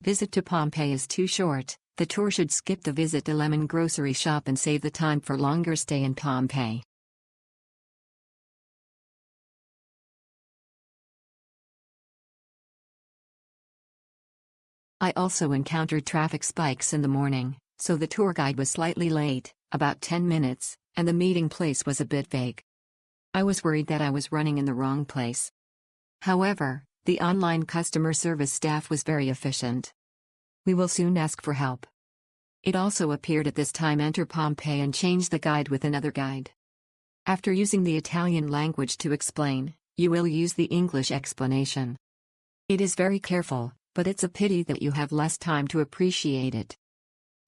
Visit to Pompeii is too short. The tour should skip the visit to Lemon grocery shop and save the time for longer stay in Pompeii. I also encountered traffic spikes in the morning, so the tour guide was slightly late, about 10 minutes, and the meeting place was a bit vague. I was worried that I was running in the wrong place. However, the online customer service staff was very efficient. We will soon ask for help. It also appeared at this time enter Pompeii and change the guide with another guide. After using the Italian language to explain, you will use the English explanation. It is very careful, but it's a pity that you have less time to appreciate it.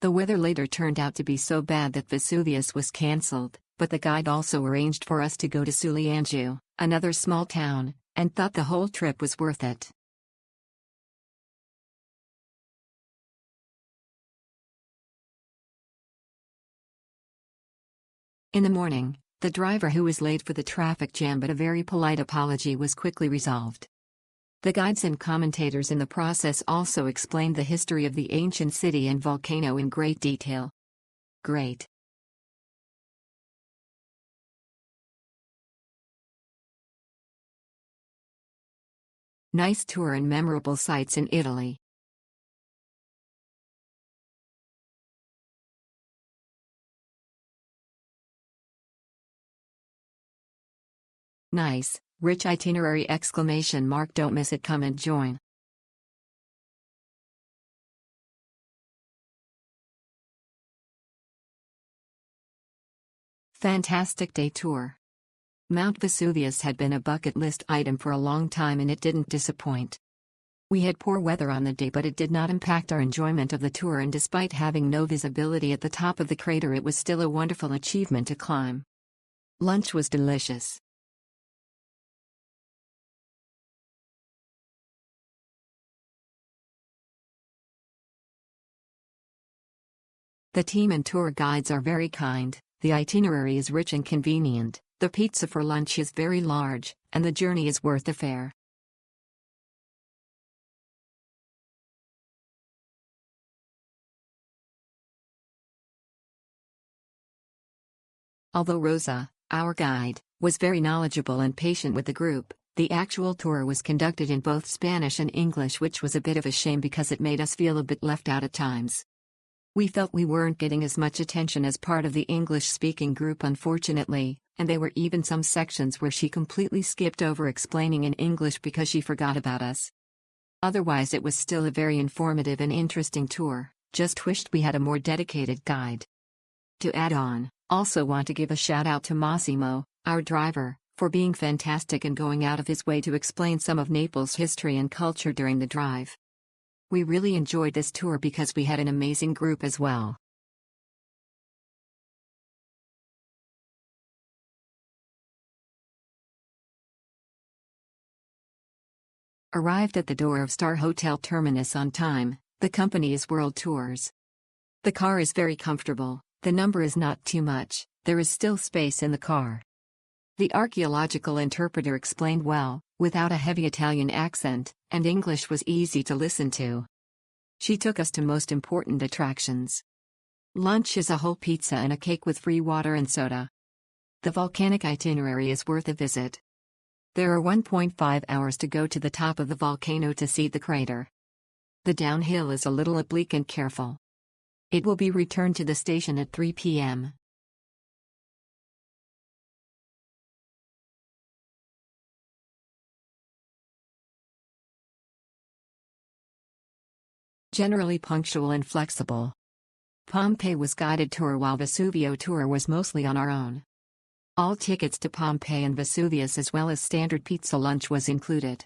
The weather later turned out to be so bad that Vesuvius was cancelled, but the guide also arranged for us to go to Suliangiu, another small town, and thought the whole trip was worth it. In the morning, the driver who was late for the traffic jam but a very polite apology was quickly resolved. The guides and commentators in the process also explained the history of the ancient city and volcano in great detail. Great. Nice tour and memorable sights in Italy. Nice, rich itinerary ! Don't miss it, come and join. Fantastic day tour. Mount Vesuvius had been a bucket list item for a long time and it didn't disappoint. We had poor weather on the day but it did not impact our enjoyment of the tour, and despite having no visibility at the top of the crater it was still a wonderful achievement to climb. Lunch was delicious. The team and tour guides are very kind, the itinerary is rich and convenient, the pizza for lunch is very large, and the journey is worth the fare. Although Rosa, our guide, was very knowledgeable and patient with the group, the actual tour was conducted in both Spanish and English, which was a bit of a shame because it made us feel a bit left out at times. We felt we weren't getting as much attention as part of the English-speaking group, unfortunately, and there were even some sections where she completely skipped over explaining in English because she forgot about us. Otherwise it was still a very informative and interesting tour, just wished we had a more dedicated guide. To add on, also want to give a shout out to Massimo, our driver, for being fantastic and going out of his way to explain some of Naples' history and culture during the drive. We really enjoyed this tour because we had an amazing group as well. Arrived at the door of Star Hotel Terminus on time. The company is World Tours. The car is very comfortable, the number is not too much, there is still space in the car. The archaeological interpreter explained well, without a heavy Italian accent, and English was easy to listen to. She took us to most important attractions. Lunch is a whole pizza and a cake with free water and soda. The volcanic itinerary is worth a visit. There are 1.5 hours to go to the top of the volcano to see the crater. The downhill is a little oblique and careful. It will be returned to the station at 3 p.m. Generally punctual and flexible. Pompeii was guided tour while Vesuvio tour was mostly on our own. All tickets to Pompeii and Vesuvius as well as standard pizza lunch was included.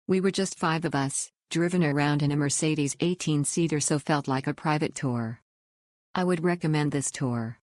We were just 5 of us, driven around in a Mercedes 18-seater, so felt like a private tour. I would recommend this tour.